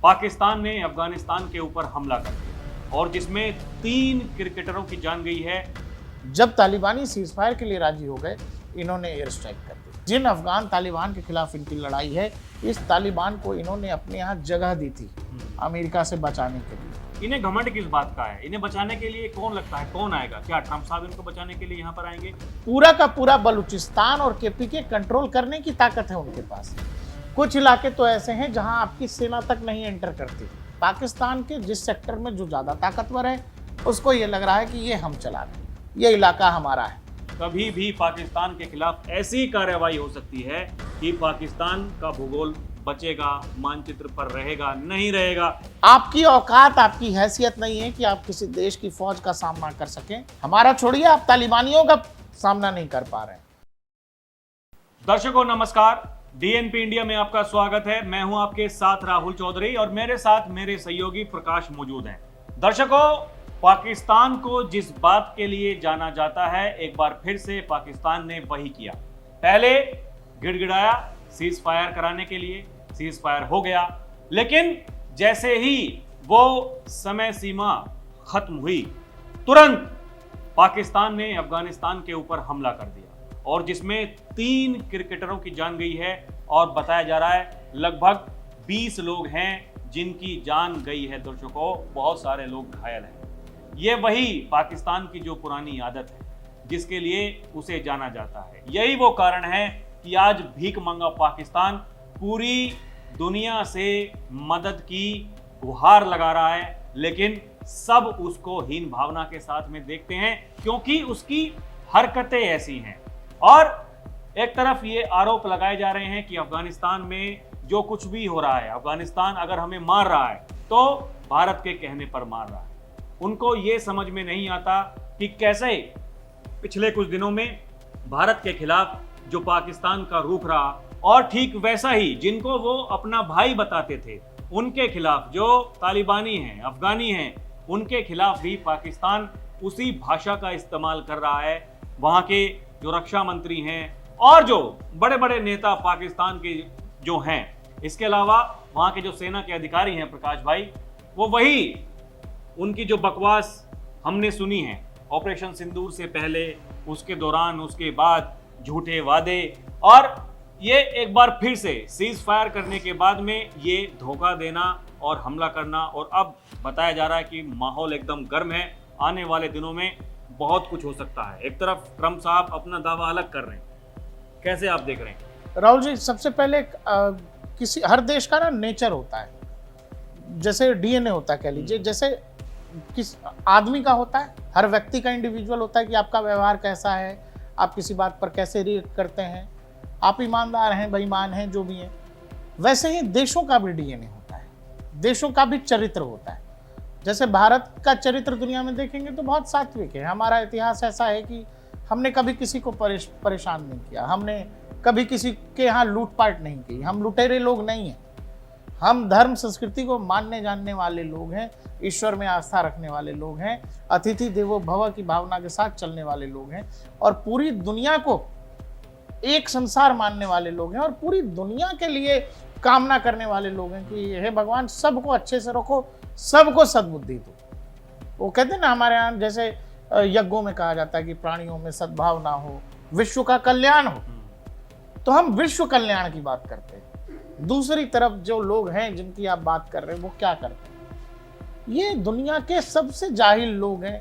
पाकिस्तान ने अफगानिस्तान के ऊपर हमला कर दिया और जिसमें 3 क्रिकेटरों की जान गई है। जब तालिबानी सीज फायर के लिए राजी हो गए, इन्होंने एयर स्ट्राइक कर दी। जिन अफगान तालिबान के खिलाफ इनकी लड़ाई है, इस तालिबान को इन्होंने अपने यहाँ जगह दी थी अमेरिका से बचाने के लिए। इन्हें घमंड किस बात का है? इन्हें बचाने के लिए कौन लगता है, कौन आएगा? क्या ट्रंप साहब इनको बचाने के लिए यहाँ पर आएंगे? पूरा का पूरा बलूचिस्तान और केपीके कंट्रोल करने की ताकत है उनके पास। कुछ इलाके तो ऐसे हैं जहां आपकी सेना तक नहीं एंटर करती। पाकिस्तान के जिस सेक्टर में जो ज्यादा ताकतवर है, उसको ये लग रहा है कि ये हम चला रहे हैं, ये इलाका हमारा है। कभी भी पाकिस्तान के खिलाफ ऐसी कार्रवाई हो सकती है कि पाकिस्तान का भूगोल बचेगा, मानचित्र पर रहेगा, नहीं रहेगा। आपकी औकात, आपकी हैसियत नहीं है कि आप किसी देश की फौज का सामना कर सकें। हमारा छोड़िए, आप तालिबानियों का सामना नहीं कर पा रहे हैं। दर्शकों नमस्कार, डीएनपी इंडिया में आपका स्वागत है। मैं हूं आपके साथ राहुल चौधरी और मेरे साथ मेरे सहयोगी प्रकाश मौजूद हैं। दर्शकों, पाकिस्तान को जिस बात के लिए जाना जाता है, एक बार फिर से पाकिस्तान ने वही किया। पहले गिड़गिड़ाया सीज फायर कराने के लिए, सीज फायर हो गया, लेकिन जैसे ही वो समय सीमा खत्म हुई, तुरंत पाकिस्तान ने अफगानिस्तान के ऊपर हमला कर दिया और जिसमें 3 क्रिकेटरों की जान गई है और बताया जा रहा है लगभग 20 लोग हैं जिनकी जान गई है। दर्शकों, बहुत सारे लोग घायल हैं। ये वही पाकिस्तान की जो पुरानी आदत है जिसके लिए उसे जाना जाता है। यही वो कारण है कि आज भीख मंगा पाकिस्तान पूरी दुनिया से मदद की गुहार लगा रहा है, लेकिन सब उसको हीन भावना के साथ में देखते हैं क्योंकि उसकी हरकतें ऐसी हैं। और एक तरफ ये आरोप लगाए जा रहे हैं कि अफगानिस्तान में जो कुछ भी हो रहा है, अफगानिस्तान अगर हमें मार रहा है तो भारत के कहने पर मार रहा है। उनको ये समझ में नहीं आता कि कैसे पिछले कुछ दिनों में भारत के खिलाफ जो पाकिस्तान का रुख रहा, और ठीक वैसा ही जिनको वो अपना भाई बताते थे, उनके खिलाफ जो तालिबानी हैं, अफगानी हैं, उनके खिलाफ भी पाकिस्तान उसी भाषा का इस्तेमाल कर रहा है। वहाँ के जो रक्षा मंत्री हैं और जो बड़े बड़े नेता पाकिस्तान के जो हैं, इसके अलावा वहाँ के जो सेना के अधिकारी हैं प्रकाश भाई, वो वही उनकी जो बकवास हमने सुनी है ऑपरेशन सिंदूर से पहले, उसके दौरान, उसके बाद झूठे वादे, और ये एक बार फिर से सीज फायर करने के बाद में ये धोखा देना और हमला करना। और अब बताया जा रहा है कि माहौल एकदम गर्म है, आने वाले दिनों में बहुत कुछ हो सकता है। एक तरफ ट्रंप साहब अपना दावा अलग कर रहे हैं, कैसे आप देख रहे हैं? राहुल जी, सबसे पहले किसी हर देश का ना नेचर होता है, जैसे डीएनए होता है, कह लीजिए, जैसे किस आदमी का होता है, हर व्यक्ति का इंडिविजुअल होता है कि आपका व्यवहार कैसा है, आप किसी बात पर कैसे रिएक्ट करते हैं, आप ईमानदार हैं, बेईमान हैं, जो भी हैं। वैसे ही देशों का भी डीएनए होता है, देशों का भी चरित्र होता है। जैसे भारत का चरित्र दुनिया में देखेंगे तो बहुत सात्विक है। हमारा इतिहास ऐसा है कि हमने कभी किसी को परेशान नहीं किया, हमने कभी किसी के यहाँ लूटपाट नहीं की, हम लुटेरे लोग नहीं हैं। हम धर्म संस्कृति को मानने जानने वाले लोग हैं, ईश्वर में आस्था रखने वाले लोग हैं, अतिथि देवो भव की भावना के साथ चलने वाले लोग हैं, और पूरी दुनिया को एक संसार मानने वाले लोग हैं, और पूरी दुनिया के लिए कामना करने वाले लोग हैं कि हे भगवान, सबको अच्छे से रखो, सबको सद्बुद्धि दो। वो कहते हैं ना, हमारे यहाँ जैसे यज्ञों में कहा जाता है कि प्राणियों में सद्भावना हो, विश्व का कल्याण हो, तो हम विश्व कल्याण की बात करते हैं। दूसरी तरफ जो लोग हैं जिनकी आप बात कर रहे हैं, वो क्या करते हैं? ये दुनिया के सबसे जाहिल लोग हैं,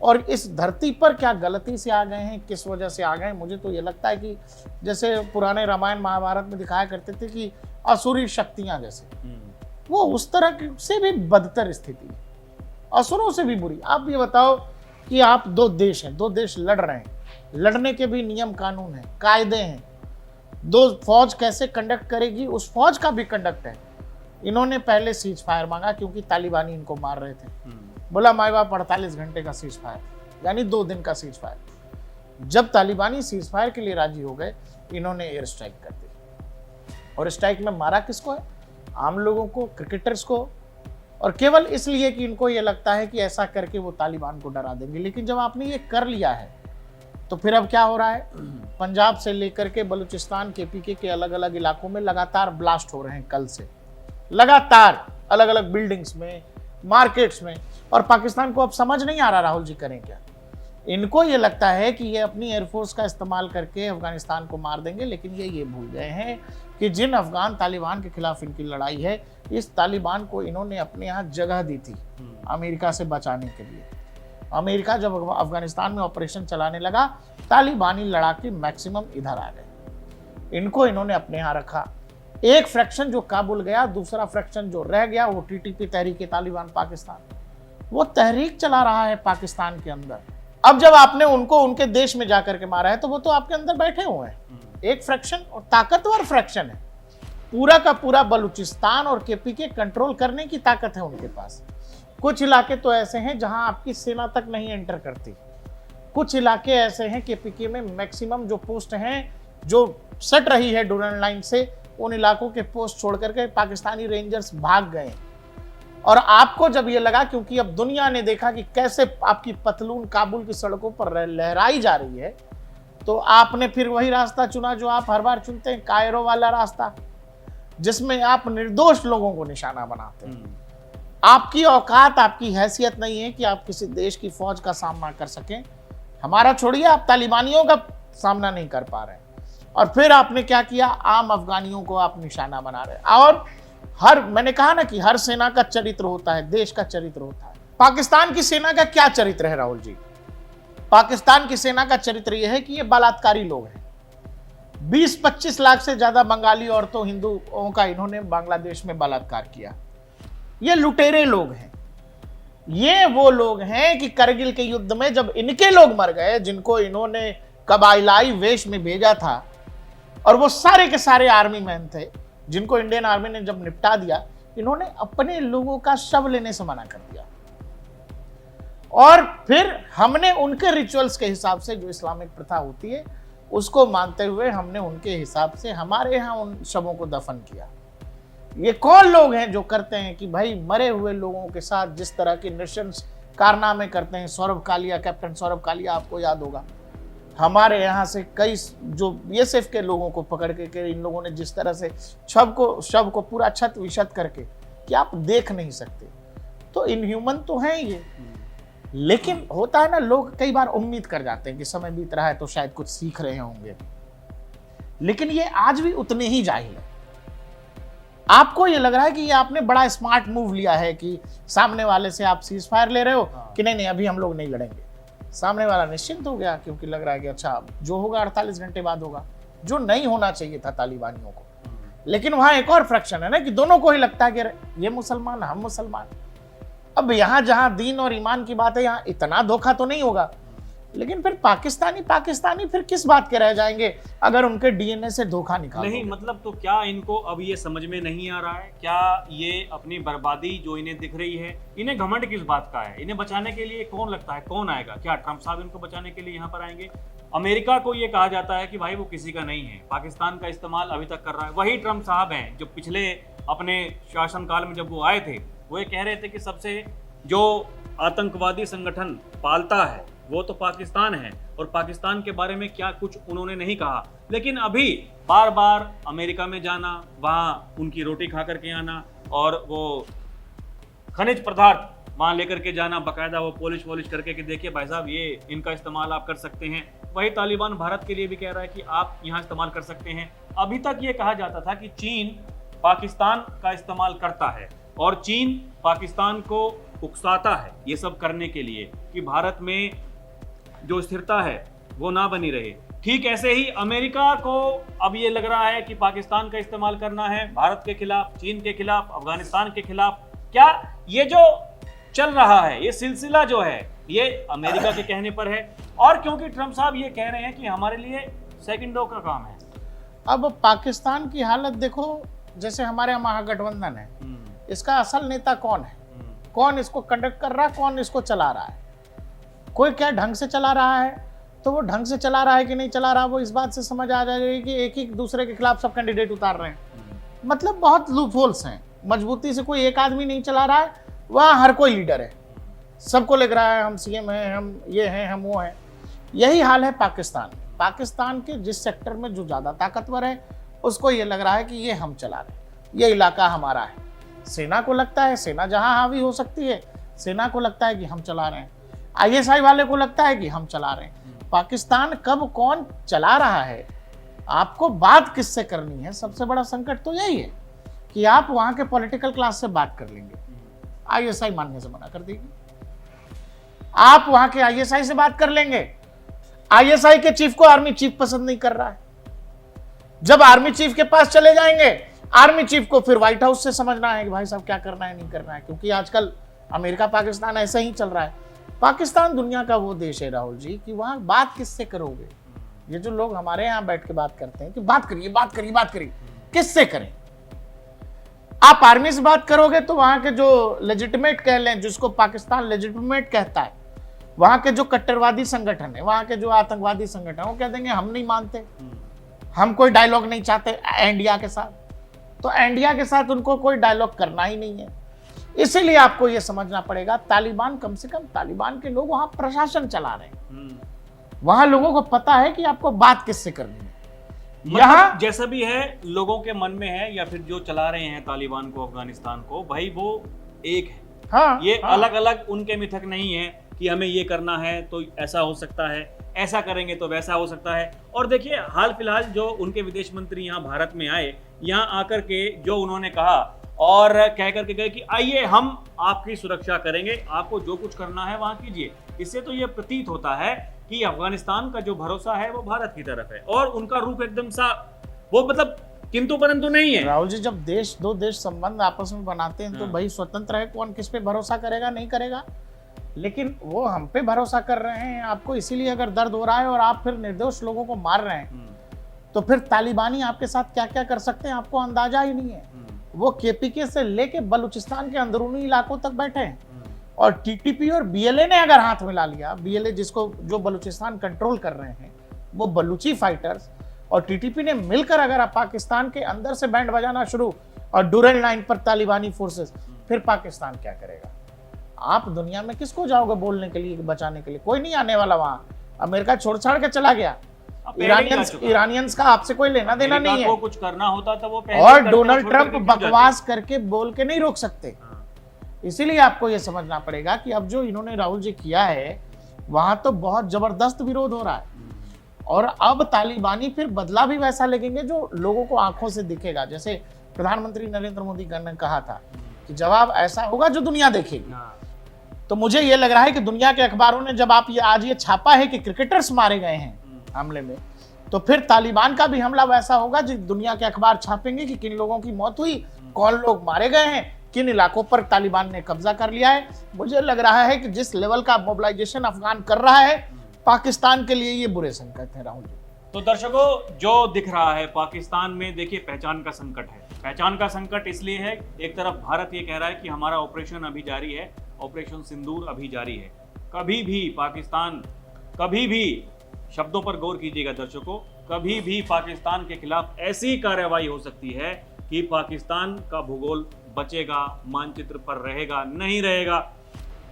और इस धरती पर क्या गलती से आ गए हैं, किस वजह से आ गए हैं। मुझे तो ये लगता है कि जैसे पुराने रामायण महाभारत में दिखाया करते थे कि असुरी शक्तियां, जैसे वो उस तरह से भी बदतर स्थिति है, असुरों से भी बुरी। आप ये बताओ कि आप दो देश हैं, दो देश लड़ रहे हैं, लड़ने के भी नियम कानून हैं, कायदे हैं, दो फौज कैसे कंडक्ट करेगी, उस फौज का भी कंडक्ट है। इन्होंने पहले सीज फायर मांगा क्योंकि तालिबानी इनको मार रहे थे। बोला माई बाप 48 घंटे का सीज फायर, यानी 2 दिन का सीज फायर। जब तालिबानी सीज फायर के लिए राजी हो गए, इन्होंने एयर स्ट्राइक कर दी। और स्ट्राइक में मारा किसको है? आम लोगों को, क्रिकेटर्स को, और केवल इसलिए कि इनको ये लगता है कि ऐसा करके वो तालिबान को डरा देंगे। लेकिन जब आपने ये कर लिया है तो फिर अब क्या हो रहा है? पंजाब से लेकर के बलूचिस्तान, केपीके के अलग अलग इलाकों में लगातार ब्लास्ट हो रहे हैं, कल से लगातार। अलग अलग बिल्डिंग्स में, मार्केट्स में। और पाकिस्तान को अब समझ नहीं आ रहा राहुल जी करें क्या। इनको ये लगता है कि ये अपनी एयरफोर्स का इस्तेमाल करके अफगानिस्तान को मार देंगे, लेकिन ये भूल गए हैं कि जिन अफगान तालिबान के खिलाफ इनकी लड़ाई है, इस तालिबान को इन्होंने अपने यहाँ जगह दी थी अमेरिका से बचाने के लिए। अमेरिका जब अफगानिस्तान में ऑपरेशन चलाने लगा, तालिबानी लड़ाके मैक्सिमम इधर आ गए। इनको इन्होंने अपने यहाँ रखा। एक फ्रैक्शन जो काबुल गया, दूसरा फ्रैक्शन जो रह गया वो टीटीपी तहरीक तालिबान पाकिस्तान, वो तहरीक चला रहा है पाकिस्तान के अंदर। अब जब आपने उनको उनके देश में जाकर के मारा है तो वो तो आपके अंदर बैठे हुए हैं। एक फ्रैक्शन और ताकतवर फ्रैक्शन है, पूरा का पूरा बलूचिस्तान और केपीके कंट्रोल करने की ताकत है उनके पास। कुछ इलाके तो ऐसे हैं जहां आपकी सेना तक नहीं एंटर करती। कुछ इलाके ऐसे हैं केपीके में मैक्सिमम जो पोस्ट हैं जो सट रही है डूरन लाइन से, उन इलाकों के पोस्ट छोड़ करके पाकिस्तानी रेंजर्स भाग गए। और आपको जब ये लगा, क्योंकि अब दुनिया ने देखा कि कैसे आपकी पतलून काबुल की सड़कों पर लहराई जा रही है, तो आपने फिर वही रास्ता चुना जो आप हर बार चुनते हैं, कायरो वाला रास्ता, जिसमें आप निर्दोष लोगों को निशाना बनाते हैं। आपकी औकात, आपकी हैसियत नहीं है कि आप किसी देश की फौज का सामना कर सकें। हमारा छोड़िए, आप तालिबानियों का सामना नहीं कर पा रहे हैं। और फिर आपने क्या किया, आम अफगानियों को आप निशाना बना रहे हैं। और मैंने कहा ना कि हर सेना का चरित्र होता है, देश का चरित्र होता है। पाकिस्तान की सेना का क्या चरित्र है राहुल जी? पाकिस्तान की सेना का चरित्र यह है कि ये बलात्कारी लोग हैं। 20-25 लाख से ज्यादा बंगाली औरतों, हिंदुओं का इन्होंने बांग्लादेश में बलात्कार किया। ये लुटेरे लोग हैं। ये वो लोग हैं कि करगिल के युद्ध में जब इनके लोग मर गए, जिनको इन्होंने कबाइलाई वेश में भेजा था, और वो सारे के सारे आर्मी मैन थे जिनको इंडियन आर्मी ने जब निपटा दिया, इन्होंने अपने लोगों का शव लेने से मना कर दिया। और फिर हमने उनके रिचुअल्स के हिसाब से, जो इस्लामिक प्रथा होती है उसको मानते हुए, हमने उनके हिसाब से हमारे यहाँ उन शवों को दफन किया। ये कौन लोग हैं जो करते हैं कि भाई मरे हुए लोगों के साथ जिस तरह के नृशंस कारनामे करते हैं। सौरभ कालिया, कैप्टन सौरभ कालिया, आपको याद होगा, हमारे यहाँ से कई जो बीएसएफ के लोगों को पकड़ के इन लोगों ने जिस तरह से शव को पूरा छत विछत करके कि आप देख नहीं सकते। तो इनह्यूमन तो हैं ये, लेकिन होता है ना, लोग कई बार उम्मीद कर जाते हैं कि समय बीत रहा है तो शायद कुछ सीख रहे होंगे, लेकिन ये आज भी उतने ही जाहिल है। आपको ये लग रहा है कि ये आपने बड़ा स्मार्ट मूव लिया है कि सामने वाले से आप सीज फायर ले रहे हो कि नहीं अभी हम लोग नहीं लड़ेंगे। सामने वाला निश्चिंत हो गया क्योंकि लग रहा है कि अच्छा जो होगा 48 घंटे बाद होगा, जो नहीं होना चाहिए था तालिबानियों को। लेकिन वहां एक और फ्रैक्शन है ना कि दोनों को ही लगता है कि ये मुसलमान, हम मुसलमान। अब यहां जहां दीन और ईमान की बात है, यहां इतना धोखा तो नहीं होगा, लेकिन फिर पाकिस्तानी फिर किस बात के रह जाएंगे अगर उनके डीएनए से धोखा निकाल नहीं। मतलब तो क्या इनको अब ये समझ में नहीं आ रहा है? क्या ये अपनी बर्बादी जो इन्हें दिख रही है, इन्हें घमंड किस बात का है? इन्हें बचाने के लिए कौन लगता है, कौन आएगा? क्या ट्रंप साहब इनको बचाने के लिए यहाँ पर आएंगे? अमेरिका को ये कहा जाता है कि भाई वो किसी का नहीं है, पाकिस्तान का इस्तेमाल अभी तक कर रहा है। वही ट्रंप साहब हैं जो पिछले अपने शासनकाल में जब वो आए थे, वो ये कह रहे थे कि सबसे जो आतंकवादी संगठन पालता है वो तो पाकिस्तान है, और पाकिस्तान के बारे में क्या कुछ उन्होंने नहीं कहा। लेकिन अभी बार बार अमेरिका में जाना, वहाँ उनकी रोटी खा करके आना, और वो खनिज पदार्थ वहाँ लेकर के जाना, बाकायदा वो पॉलिश करके कि देखिए भाई साहब ये इनका इस्तेमाल आप कर सकते हैं। वही तालिबान भारत के लिए भी कह रहा है कि आप यहाँ इस्तेमाल कर सकते हैं। अभी तक ये कहा जाता था कि चीन पाकिस्तान का इस्तेमाल करता है और चीन पाकिस्तान को उकसाता है ये सब करने के लिए कि भारत में जो स्थिरता है वो ना बनी रहे। ठीक ऐसे ही अमेरिका को अब ये लग रहा है कि पाकिस्तान का इस्तेमाल करना है भारत के खिलाफ, चीन के खिलाफ, अफगानिस्तान के खिलाफ। क्या ये जो चल रहा है, ये सिलसिला जो है, ये अमेरिका के कहने पर है, और क्योंकि ट्रंप साहब ये कह रहे हैं कि हमारे लिए सेकंडों का काम है। अब पाकिस्तान की हालत देखो, जैसे हमारे यहाँ महागठबंधन है, इसका असल नेता कौन है, कौन इसको कंडक्ट कर रहा है, कौन इसको चला रहा है? कोई क्या ढंग से चला रहा है, तो वो ढंग से चला रहा है कि नहीं चला रहा, वो इस बात से समझ आ जाएगी कि एक ही दूसरे के खिलाफ सब कैंडिडेट उतार रहे हैं। मतलब बहुत लूपहोल्स हैं, मजबूती से कोई एक आदमी नहीं चला रहा है, वह हर कोई लीडर है, सबको लग रहा है हम सीएम हैं, हम ये हैं, हम वो हैं। यही हाल है पाकिस्तान के जिस सेक्टर में जो ज़्यादा ताकतवर है उसको ये लग रहा है कि ये हम चला रहे हैं, ये इलाका हमारा है। सेना को लगता है सेना जहां हावी हो सकती है, सेना को लगता है कि हम चला रहे हैं, आईएसआई वाले को लगता है कि हम चला रहे हैं। पाकिस्तान कब कौन चला रहा है, आपको बात किससे करनी है, सबसे बड़ा संकट तो यही है कि आप वहां के पॉलिटिकल क्लास से बात कर लेंगे, आईएसआई मानने से मना कर देगी। आप वहां के आईएसआई से बात कर लेंगे, आईएसआई के चीफ को आर्मी चीफ पसंद नहीं कर रहा है। जब आर्मी चीफ के पास चले जाएंगे, आर्मी चीफ को फिर व्हाइट हाउस से समझना है कि भाई साहब क्या करना है नहीं करना है, क्योंकि आजकल अमेरिका पाकिस्तान ऐसा ही चल रहा है। पाकिस्तान दुनिया का वो देश है राहुल जी कि वहां बात किससे करोगे। ये जो लोग हमारे यहाँ बैठ के बात करते हैं कि बात करिए बात करिए बात करिए, किससे करें। आप आर्मी से बात करोगे तो वहां के जो लेजिटिमेट कह लें, जिसको पाकिस्तान लेजिटिमेट कहता है, वहां के जो कट्टरवादी संगठन है, वहां के जो आतंकवादी संगठन, वो कह देंगे हम नहीं मानते, हम कोई डायलॉग नहीं चाहते इंडिया के साथ। तो इंडिया के साथ उनको कोई डायलॉग करना ही नहीं है। इसीलिए आपको यह समझना पड़ेगा, तालिबान, कम से कम तालिबान के लोग वहां प्रशासन चला रहे हैं, वहां लोगों को पता है कि आपको बात किससे करनी है। यहाँ जैसा भी है लोगों के मन में है, या फिर जो चला रहे हैं तालिबान को, अफगानिस्तान को, भाई वो एक है। हाँ, ये अलग अलग उनके मिथक नहीं है कि हमें ये करना है तो ऐसा हो सकता है, ऐसा करेंगे तो वैसा हो सकता है। और देखिए हाल फिलहाल जो उनके विदेश मंत्री यहाँ भारत में आए, यहाँ आकर के जो उन्होंने कहा और कह करके गए कि आइए हम आपकी सुरक्षा करेंगे, आपको जो कुछ करना है वहां कीजिए। इससे तो ये प्रतीत होता है कि अफगानिस्तान का जो भरोसा है वो भारत की तरफ है, और उनका रूप एकदम सा वो मतलब किंतु परंतु नहीं है। राहुल जी, जब दो देश संबंध आपस में बनाते हैं तो भाई स्वतंत्र है कौन किस पे भरोसा करेगा नहीं करेगा, लेकिन वो हम पे भरोसा कर रहे हैं आपको। इसीलिए अगर दर्द हो रहा है और आप फिर निर्दोष लोगों को मार रहे हैं, तो फिर तालिबानी आपके साथ क्या क्या कर सकते हैं आपको अंदाजा ही नहीं है। वो केपीके से लेके बलूचिस्तान के अंदरूनी इलाकों तक बैठे हैं, और टीटीपी और बीएलए ने अगर हाथ मिला लिया, बीएलए जिसको जो बलूचिस्तान कंट्रोल कर रहे हैं वो बलूची फाइटर्स, और टीटीपी ने मिलकर अगर आप पाकिस्तान के अंदर से बैंड बजाना शुरू और डुरल लाइन पर तालिबानी फोर्सेस, फिर पाकिस्तान क्या करेगा। आप दुनिया में किसको जाओगे बोलने के लिए, बचाने के लिए? कोई नहीं आने वाला वहां। अमेरिका छोड़ छाड़ के चला गया, ईरानियंस का आपसे कोई लेना देना नहीं है। कुछ करना होता तो वो पहले और डोनाल्ड ट्रंप बकवास करके बोल के नहीं रोक सकते। इसीलिए आपको यह समझना पड़ेगा कि अब जो इन्होंने राहुल जी किया है, वहां तो बहुत जबरदस्त विरोध हो रहा है, और अब तालिबानी फिर बदला भी वैसा लगेंगे जो लोगों को आंखों से दिखेगा। जैसे प्रधानमंत्री नरेंद्र मोदी ने कहा था कि जवाब ऐसा होगा जो दुनिया देखेगी। तो मुझे ये लग रहा है कि दुनिया के अखबारों ने जब आप आज ये छापा है कि क्रिकेटर्स मारे गए हैं हमले में, तो फिर तालिबान का भी हमला वैसा होगा जो दुनिया के अखबार छापेंगे कि किन लोगों की मौत हुई, कौन लोग मारे गए हैं, किन इलाकों पर तालिबान ने कब्जा कर लिया है। मुझे लग रहा है कि जिस लेवल का मोबिलाइजेशन अफगान कर रहा है, पाकिस्तान के लिए ये बुरे संकट है राहुल जी। तो दर्शकों, जो दिख रहा है पाकिस्तान में, देखिए पहचान का संकट है। पहचान का संकट इसलिए है, एक तरफ भारत ये कह रहा है कि हमारा ऑपरेशन अभी जारी है, ऑपरेशन सिंदूर अभी जारी है। कभी भी पाकिस्तान, कभी भी, शब्दों पर गौर कीजिएगा दर्शकों, कभी भी पाकिस्तान के खिलाफ ऐसी कार्रवाई हो सकती है कि पाकिस्तान का भूगोल बचेगा, मानचित्र पर रहेगा, नहीं रहेगा,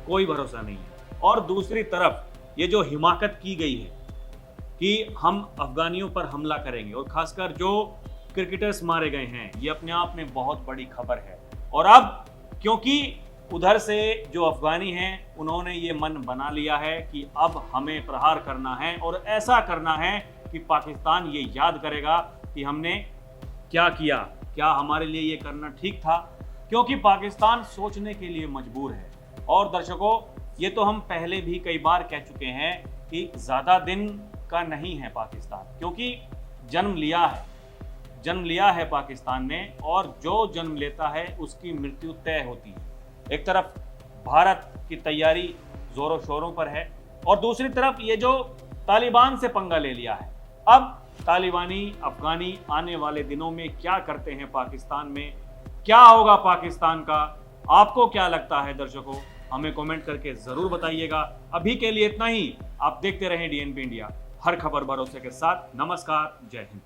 कोई भरोसा नहीं है। और दूसरी तरफ ये जो हिमाकत की गई है कि हम अफगानियों पर हमला करेंगे, और खासकर जो क्रिकेटर्स मारे गए हैं, ये अपने आप में बहुत बड़ी खबर है। और अब क्योंकि उधर से जो अफगानी हैं उन्होंने ये मन बना लिया है कि अब हमें प्रहार करना है, और ऐसा करना है कि पाकिस्तान ये याद करेगा कि हमने क्या किया, क्या हमारे लिए ये करना ठीक था, क्योंकि पाकिस्तान सोचने के लिए मजबूर है। और दर्शकों, ये तो हम पहले भी कई बार कह चुके हैं कि ज़्यादा दिन का नहीं है पाकिस्तान, क्योंकि जन्म लिया है पाकिस्तान ने, और जो जन्म लेता है उसकी मृत्यु तय होती है। एक तरफ भारत की तैयारी जोरों शोरों पर है, और दूसरी तरफ ये जो तालिबान से पंगा ले लिया है। अब तालिबानी अफगानी आने वाले दिनों में क्या करते हैं पाकिस्तान में, क्या होगा पाकिस्तान का, आपको क्या लगता है दर्शकों? हमें कमेंट करके जरूर बताइएगा। अभी के लिए इतना ही। आप देखते रहें डीएनपी इंडिया, हर खबर भरोसे के साथ। नमस्कार, जय हिंद।